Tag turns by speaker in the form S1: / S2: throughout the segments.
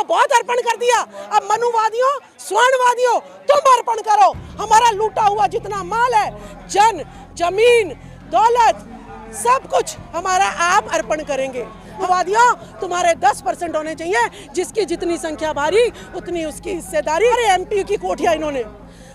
S1: तो बहुत अर्पण कर दिया, अब मनुवादियों, स्वर्णवादियों तुम अर्पण करो। हमारा लूटा हुआ जितना माल है, जमीन, दौलत, सब कुछ हमारा आप अर्पण करेंगे। वादियों तुम्हारे 10% होने चाहिए, जिसकी जितनी संख्या भारी उतनी उसकी हिस्सेदारी। अरे एमपी की कोठियां इन्होंने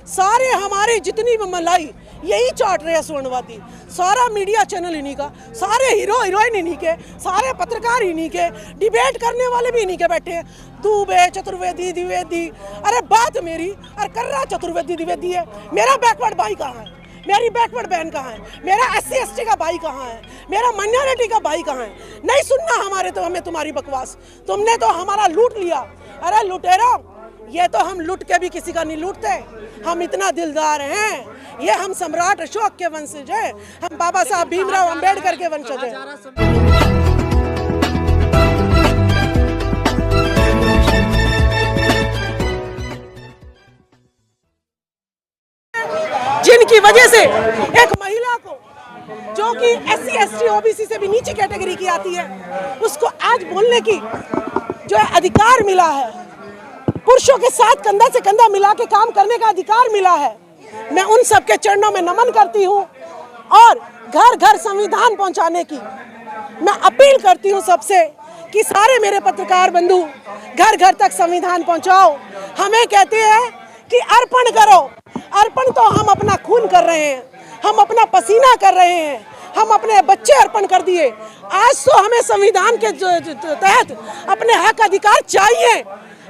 S1: सारे हमारी जितनी मलाई यही चाट रहे हैं स्वर्णवादी, सारा मीडिया चैनल इन्हीं का, सारे हीरो हीरोइन इन्हीं के, सारे पत्रकार इन्हीं के, डिबेट करने वाले भी इन्हीं के बैठे हैं। दुबे, चतुर्वेदी, द्विवेदी, अरे बात मेरी और कर रहा चतुर्वेदी द्विवेदी है। मेरा बैकवर्ड भाई कहाँ है, मेरी बैकवर्ड बहन कहाँ है, मेरा SC ST का भाई कहाँ है, मेरा माइनॉरिटी का भाई कहाँ है? नहीं सुनना हमें तुम्हारी बकवास, तुमने तो हमारा लूट लिया। अरे लुटेरो, ये तो हम लूट के भी किसी का नहीं लूटते, हम इतना दिलदार हैं, ये हम सम्राट अशोक के वंशज हैं, हम बाबा साहब भीमराव अंबेडकर के वंशज हैं। जिनकी वजह से एक महिला को जो कि SC ST OBC से भी नीचे कैटेगरी की आती है, उसको आज बोलने की जो अधिकार मिला है, पुरुषों के साथ कंधा से कंधा मिला के काम करने का अधिकार मिला है। मैं उन सबके चरणों में नमन करती हूँ और घर घर संविधान पहुंचाने की मैं अपील करती हूँ सबसे कि सारे मेरे पत्रकार बंधु घर घर तक संविधान पहुंचाओ। हमें कहते हैं कि अर्पण करो, अर्पण तो हम अपना खून कर रहे हैं, हम अपना पसीना कर रहे हैं, हम अपने बच्चे अर्पण कर दिए। आज तो हमें संविधान के तहत अपने हक अधिकार चाहिए।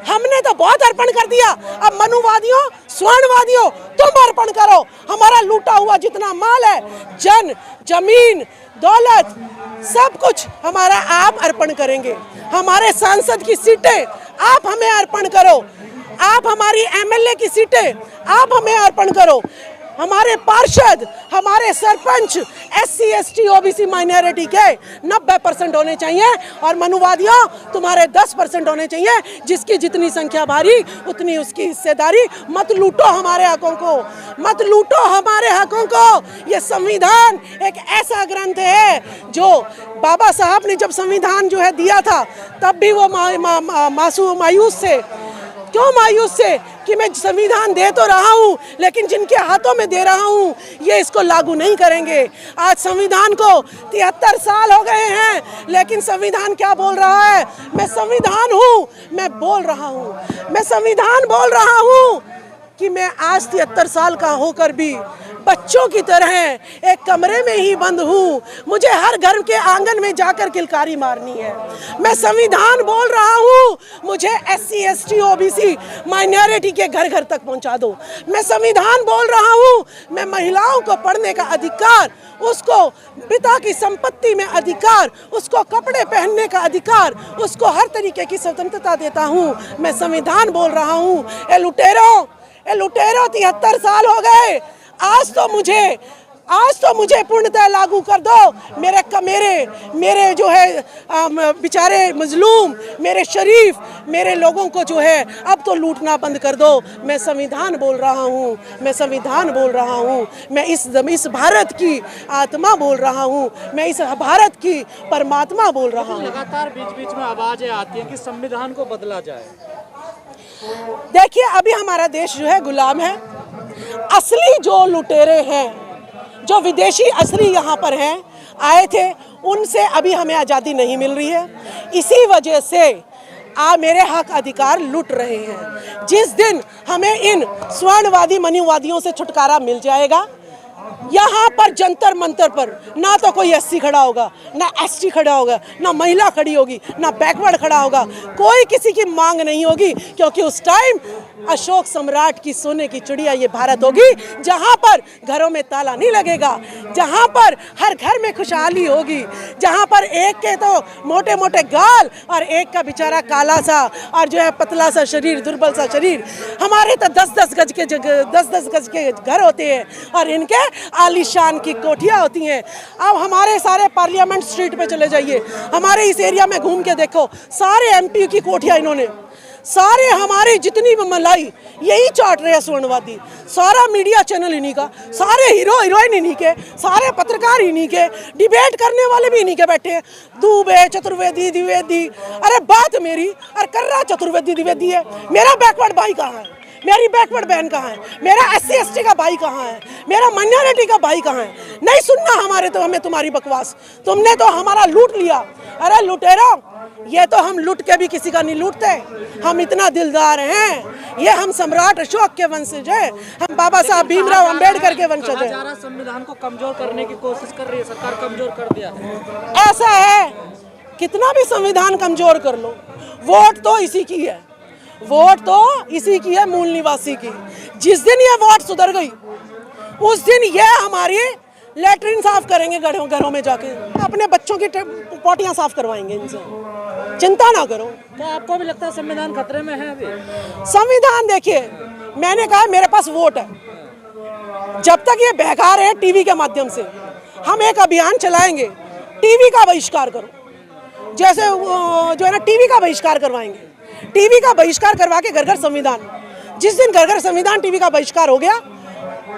S1: हमने तो बहुत अर्पण कर दिया, अब मनुवादियों, स्वर्णवादियों तुम अर्पण करो। हमारा लूटा हुआ जितना माल है, जमीन, दौलत, सब कुछ हमारा आप अर्पण करेंगे। हमारे सांसद की सीटें आप हमें अर्पण करो, आप हमारी MLA की सीटें आप हमें अर्पण करो। हमारे पार्षद, हमारे sarpanch SC ST OBC minority के 90% होने चाहिए और मनुवादियों तुम्हारे 10% होने चाहिए, जिसकी जितनी संख्या भारी उतनी उसकी हिस्सेदारी। मत लूटो हमारे हकों को, मत लूटो हमारे हकों को। ये संविधान एक ऐसा ग्रंथ है जो बाबा साहब ने जब संविधान जो है दिया था, तब भी वो मायूस थे। क्यों मायूस से कि मैं संविधान दे तो रहा हूँ, लेकिन जिनके हाथों में दे रहा हूँ ये इसको लागू नहीं करेंगे। आज संविधान को 73 साल हो गए हैं, लेकिन संविधान क्या बोल रहा है? मैं संविधान हूँ, मैं बोल रहा हूँ, मैं संविधान बोल रहा हूँ कि मैं आज 73 साल का होकर भी बच्चों की तरह एक कमरे में ही बंद हूँ, मुझे हर घर के आंगन में जाकर किलकारी मारनी है। मैं संविधान बोल रहा हूँ, मुझे SC ST OBC माइनॉरिटी के घर घर तक पहुँचा दो। मैं संविधान बोल रहा हूँ, मैं महिलाओं को पढ़ने का अधिकार, उसको पिता की संपत्ति में अधिकार, उसको कपड़े पहनने का अधिकार, उसको हर तरीके की स्वतंत्रता देता हूँ। मैं संविधान बोल रहा हूँ। ए लुटेरो 73 साल हो गए, आज तो मुझे पूर्णतः लागू कर दो। मेरे जो है बेचारे मजलूम, मेरे शरीफ, मेरे लोगों को जो है अब तो लूटना बंद कर दो। मैं संविधान बोल रहा हूँ, मैं संविधान बोल रहा हूँ, मैं इस भारत की आत्मा बोल रहा हूँ, मैं इस भारत की परमात्मा बोल रहा हूँ।
S2: लगातार बीच बीच में आवाजें आती हैं कि संविधान को बदला जाए।
S1: देखिए, अभी हमारा देश जो है गुलाम है। असली जो लुटेरे हैं, जो विदेशी असली यहाँ पर हैं, आए थे, उनसे अभी हमें आज़ादी नहीं मिल रही है। इसी वजह से मेरे हक अधिकार लूट रहे हैं। जिस दिन हमें इन स्वर्णवादी मनुवादियों से छुटकारा मिल जाएगा, यहाँ पर जंतर मंतर पर ना तो कोई SC खड़ा होगा, ना ST खड़ा होगा, ना महिला खड़ी होगी, ना बैकवर्ड खड़ा होगा, कोई किसी की मांग नहीं होगी, क्योंकि उस टाइम अशोक सम्राट की सोने की चिड़िया ये भारत होगी, जहाँ पर घरों में ताला नहीं लगेगा, जहाँ पर हर घर में खुशहाली होगी, जहाँ पर एक के तो मोटे मोटे गाल और एक का बेचारा काला सा और जो है पतला सा शरीर, दुर्बल सा शरीर। हमारे तो 10-10 गज के घर होते हैं और इनके आलीशान की कोठियाँ होती हैं। अब हमारे सारे पार्लियामेंट स्ट्रीट पे चले जाइए, हमारे इस एरिया में घूम के देखो, सारे MP की कोठियाँ इन्होंने, सारे हमारे जितनी भी मलाई यही चाट रहे हैं स्वर्णवादी, सारा मीडिया चैनल इन्हीं का, सारे हीरो हीरोइन इन्हीं के, सारे पत्रकार इन्हीं के, डिबेट करने वाले भी इन्हीं के बैठे हैं। दुबे चतुर्वेदी द्विवेदी, अरे बात मेरी और कर रहा चतुर्वेदी द्विवेदी है। मेरा बैकवर्ड भाई कहाँ है, मेरी बैकवर्ड बहन कहाँ है, मेरा SC ST का भाई कहाँ है, मेरा माइनॉरिटी का भाई कहाँ है। नहीं सुनना हमारे तो हमें तुम्हारी बकवास, तुमने तो हमारा लूट लिया। अरे लुटेरो, ये तो हम लूट के भी किसी का नहीं लूटते, हम इतना दिलदार हैं। ये हम सम्राट अशोक के वंशज है, हम बाबा साहब भीमराव अंबेडकर के वंशज है।
S2: संविधान को कमजोर करने की कोशिश कर रही है सरकार, कमजोर कर दिया है।
S1: ऐसा है, कितना भी संविधान कमजोर कर लो, वोट तो इसी की है, वोट तो इसी की है, मूल निवासी की। जिस दिन ये वोट सुधर गई उस दिन ये हमारी लेटरिन साफ करेंगे, घरों में जाके अपने बच्चों की पोटियां साफ करवाएंगे इनसे, चिंता ना करो।
S2: तो आपको भी लगता है संविधान खतरे में है अभी?
S1: संविधान देखिए, मैंने कहा मेरे पास वोट है, जब तक ये बहका रहे हैं टीवी के माध्यम से, हम एक अभियान चलाएंगे, टीवी का बहिष्कार करो। जैसे जो है ना टीवी का बहिष्कार करवाएंगे, टीवी का बहिष्कार करवा के घर घर संविधान। जिस दिन घर घर संविधान टीवी का बहिष्कार हो गया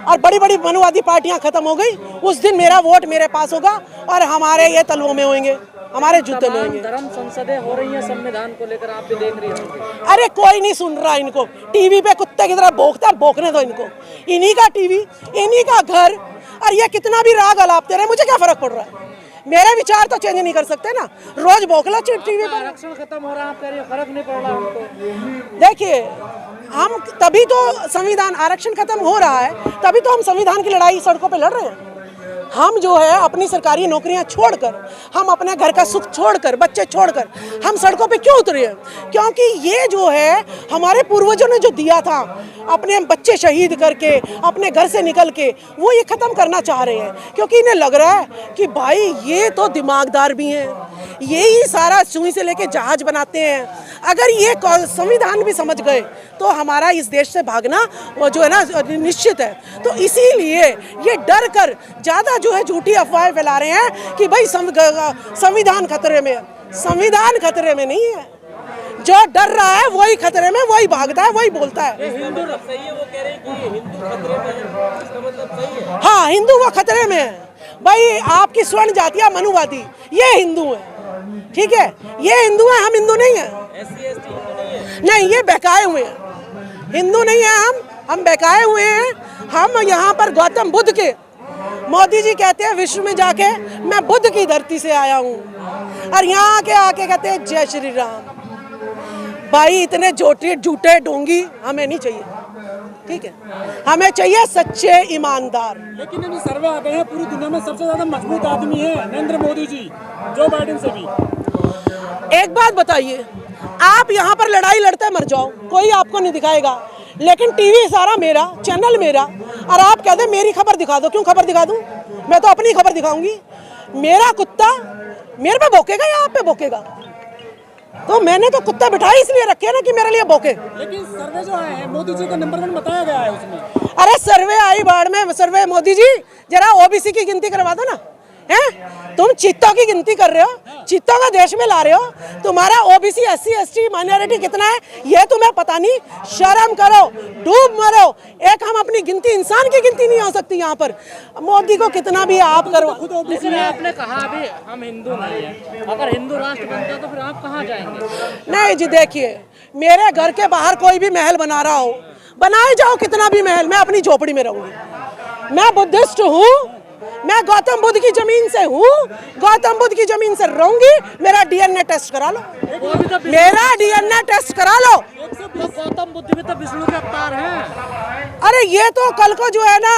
S1: और बड़ी बड़ी मनुवादी पार्टियां खत्म हो गई, उस दिन मेरा वोट मेरे पास होगा और हमारे ये तलवों में होंगे, हमारे जूते में होंगे।
S2: धर्म संसदें हो रही हैं संविधान को लेकर, आप भी देख रही होंगी।
S1: अरे कोई नहीं सुन रहा इनको, टीवी पे कुत्ते की तरह भौंकता है, भौंकने दो इनको। इन्हीं का टीवी, इन्हीं का घर, और ये कितना भी राग अलापते रहे, मुझे क्या फर्क पड़ रहा है। मेरे विचार तो चेंज नहीं कर सकते ना, रोज भौंकला टीवी पर।
S2: आरक्षण खत्म हो रहा है, आप कह रही हो फर्क नहीं पड़ रहा हमको।
S1: देखिए, हम तभी तो संविधान, आरक्षण खत्म हो रहा है तभी तो हम संविधान की लड़ाई सड़कों पे लड़ रहे हैं। हम जो है अपनी सरकारी नौकरियां छोड़कर, हम अपने घर का सुख छोड़कर, बच्चे छोड़कर हम सड़कों पे क्यों उतरे हैं? क्योंकि ये जो है हमारे पूर्वजों ने जो दिया था, अपने बच्चे शहीद करके, अपने घर से निकल के, वो ये ख़त्म करना चाह रहे हैं। क्योंकि इन्हें लग रहा है कि भाई ये तो दिमागदार भी हैं, यही सारा सुई से लेके जहाज बनाते हैं। अगर ये संविधान भी समझ गए तो हमारा इस देश से भागना वो जो है ना निश्चित है। तो इसीलिए ये डर कर ज़्यादा जो है झूठी अफवाहें फैला रहे हैं कि भाई संविधान खतरे में है। संविधान खतरे में नहीं है, जो डर रहा है वही खतरे में, वही भागता है, वही बोलता है।
S2: हिंदू सही है, वो कह रहे हैं कि हिंदू खतरे में है, इसका मतलब सही है।
S1: हाँ, हिंदू वो खतरे में है। भाई आपकी स्वर्ण जातियाँ मनुवादी, ये हिंदू है, ठीक है, ये हिंदू है, हम हिंदू नहीं है।
S2: SC ST हिंदू नहीं है?
S1: नहीं, ये बहकाए हुए हैं, हिंदू नहीं है हम बहकाए हुए हैं। हम यहाँ पर गौतम बुद्ध के, मोदी जी कहते हैं विश्व में जाके मैं बुद्ध की धरती से आया हूँ, और यहाँ के आके कहते हैं जय श्री राम। भाई इतने झूठे ढोंगी हमें नहीं चाहिए, ठीक है, हमें चाहिए सच्चे ईमानदार।
S3: लेकिन अभी सर्वे आ गए हैं, पूरी दुनिया में सबसे ज्यादा मजबूत आदमी है नरेंद्र मोदी जी, जो बाइडेन से भी।
S1: एक बात बताइए, आप यहाँ पर लड़ाई लड़ते मर जाओ, कोई आपको नहीं दिखाएगा, लेकिन टीवी सारा मेरा, चैनल मेरा, और आप कहते मेरी खबर दिखा दो। क्यों खबर दिखा दूं? मैं तो अपनी खबर दिखाऊंगी। मेरा कुत्ता मेरे पे भौंकेगा या आप पे भौंकेगा? तो मैंने तो कुत्ता बिठाई इसलिए रखे ना कि मेरे लिए भौंके।
S3: लेकिन सर्वे जो है मोदी जी का नंबर 1 बताया गया है उसमें।
S1: अरे सर्वे आई बाढ़ में, सर्वे मोदी जी जरा OBC की गिनती करवा दो ना। हैं? तुम चीतों की गिनती कर रहे हो, चीतों का देश में ला रहे हो, तुम्हारा OBC SC ST माइनॉरिटी कितना है ये तुम्हें पता नहीं। शर्म करो, डूब मरो। एक हम अपनी गिनती, इंसान की गिनती नहीं हो सकती यहाँ पर। मोदी को कितना भी आप करो।
S2: लेकिन आपने कहा अभी हम हिंदू नहीं है, अगर हिंदू राष्ट्र बनता तो फिर आप कहाँ जाएंगे?
S1: नहीं जी, देखिए, मेरे घर के बाहर कोई भी महल बना रहा हो, बनाए जाओ कितना भी महल, मैं अपनी झोपड़ी में रहूंगी। मैं बुद्धिस्ट हूँ, मैं गौतम बुद्ध की जमीन से हूँ, गौतम बुद्ध की जमीन से रहूंगी। मेरा DNA टेस्ट करा लो, मेरा DNA टेस्ट करा लो।
S2: गौतम बुद्ध भी तो विष्णु के अवतार हैं।
S1: अरे ये तो कल को जो है ना,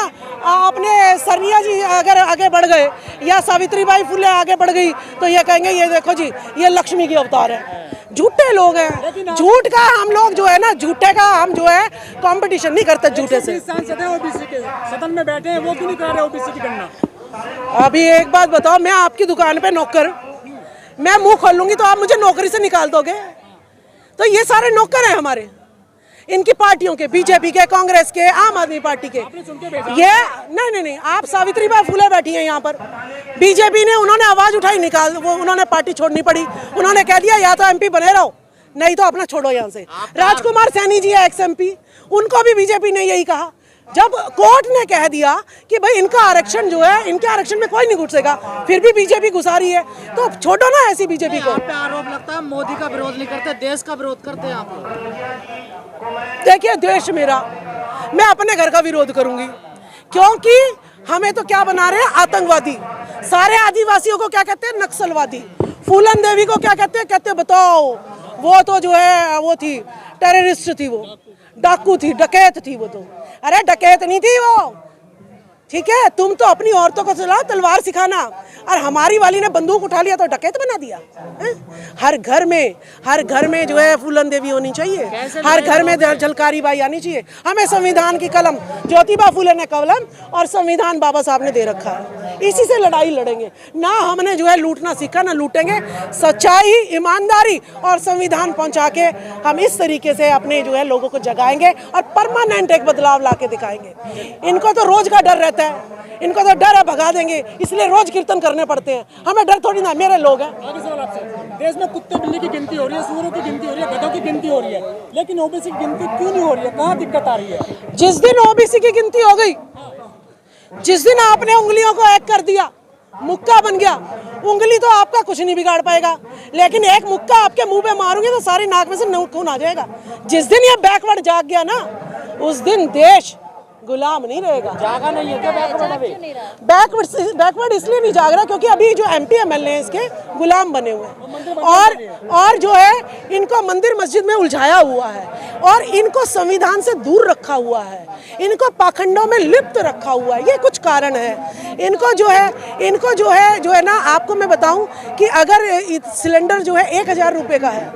S1: अपने सरनिया जी अगर आगे बढ़ गए या सावित्रीबाई फुले आगे बढ़ गई तो ये कहेंगे ये देखो जी ये लक्ष्मी की अवतार है। झूठे लोग हैं, झूठ का हम लोग जो है ना, झूठे का हम जो है कंपटीशन नहीं करते झूठे से।
S3: सांसद है OBC के, सदन में बैठे हैं, वो क्यों नहीं कर रहे OBC की गणना?
S1: अभी एक बात बताओ, मैं आपकी दुकान पे नौकर, मैं मुंह खोल लूंगी तो आप मुझे नौकरी से निकाल दोगे? तो ये सारे नौकर हैं हमारे, इनकी पार्टियों के, बीजेपी के, कांग्रेस के, आम आदमी पार्टी के। ये नहीं, आप सावित्रीबाई फुले बैठी हैं यहाँ पर, बीजेपी ने, उन्होंने आवाज उठाई, निकाल, वो उन्होंने पार्टी छोड़नी पड़ी, उन्होंने कह दिया या तो MP बने रहो नहीं तो अपना छोड़ो यहाँ से। राजकुमार सैनी जी है XMP, उनको भी बीजेपी ने यही कहा। जब कोर्ट ने कह दिया कि भाई इनका आरक्षण जो है, इनके आरक्षण में कोई नहीं घुसेगा, फिर भी बीजेपी घुसा रही है, तो छोड़ो ना ऐसी बीजेपी को।
S2: आप पे आरोप लगता है मोदी का विरोध नहीं करते, देश का विरोध करते हैं आप लोग।
S1: देखिए देश मेरा, मैं अपने घर का विरोध करूंगी, क्योंकि हमें तो क्या बना रहे हैं, आतंकवादी। सारे आदिवासियों को क्या कहते हैं, नक्सलवादी। फूलन देवी को क्या कहते हैं, कहते बताओ वो तो जो है वो थी टेररिस्ट थी, वो डाकू थी, डकैत थी वो तो। अरे डकैत नहीं थी वो, ठीक है। तुम तो अपनी औरतों को चलाओ तलवार सिखाना, और हमारी वाली ने बंदूक उठा लिया तो डकैत बना दिया है? हर घर में जो है फूलन देवी होनी चाहिए, हर घर में झलकारी बाई आनी चाहिए। हमें संविधान की कलम, ज्योतिबा फूले ने कलम और संविधान बाबा साहब ने दे रखा है, इसी से लड़ाई लड़ेंगे ना। हमने जो है लूटना सीखा, ना लूटेंगे। सच्चाई, ईमानदारी और संविधान पहुंचा के हम इस तरीके से अपने जो है लोगों को जगाएंगे और परमानेंट एक बदलाव ला के दिखाएंगे। इनको तो रोज का डर रहता है, इनको तो डर है भगा देंगे, इसलिए रोज कीर्तन करने पड़ते हैं। हमें डर थोड़ी ना, मेरे लोग हैं।
S3: आगे सवाल आपसे, देश में कुत्ते बिल्ली की गिनती हो रही है, सूअरों की गिनती हो रही है, गधों की गिनती हो रही है, लेकिन ओबीसी की गिनती क्यों नहीं हो रही है? कहाँ दिक्कत आ रही है?
S1: जिस दिन ओबीसी की गिनती हो गई, जिस दिन आपने उंगलियों को एक कर दिया, मुक्का बन गया, उंगली तो आपका कुछ नहीं बिगाड़ पाएगा, लेकिन एक मुक्का आपके मुंह पे मारूंगे तो सारी नाक में से खून आ जाएगा। जिस दिन ये बैकवर्ड जाग गया ना, उस दिन देश गुलाम नहीं रहेगा।
S2: जागा नहीं है क्या बैकवर्ड अभी?
S1: बैकवर्ड इसलिए नहीं जाग रहा क्योंकि अभी जो MP MLA हैं इसके गुलाम बने हुए हैं, और जो है इनको मंदिर मस्जिद में उलझाया हुआ है, और इनको संविधान से दूर रखा हुआ है, इनको पाखंडों में लिप्त रखा हुआ है। ये कुछ कारण है। इनको जो है ना, आपको मैं बताऊं कि अगर सिलेंडर जो है 1000 रुपये का है,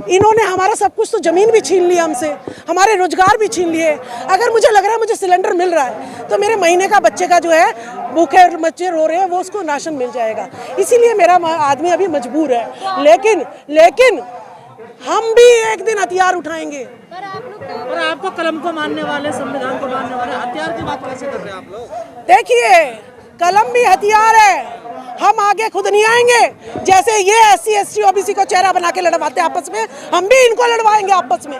S1: इन्होंने हमारा सब कुछ, तो जमीन भी छीन लिया हमसे, हमारे रोजगार भी छीन लिए। अगर मुझे लग रहा है मुझे सिलेंडर मिल रहा है तो मेरे महीने का बच्चे का जो है, भूखे बच्चे रो रहे हैं, वो उसको राशन मिल जाएगा। इसीलिए मेरा आदमी अभी मजबूर है, लेकिन हम भी एक दिन हथियार उठाएंगे।
S2: और आपको कलम को मानने वाले, संविधान को मानने वाले हथियार की बात कैसे कर रहे हैं आप लोग?
S1: देखिए कलम भी हथियार है, हम आगे खुद नहीं आएंगे। जैसे ये SC ST OBC को चेहरा बना के लड़वाते आपस में, हम भी इनको लड़वाएंगे आपस में,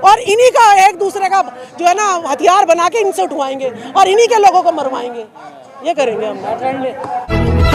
S1: और इन्हीं का एक दूसरे का जो है ना हथियार बना के इनसे उठवाएंगे और इन्हीं के लोगों को मरवाएंगे। ये करेंगे हम।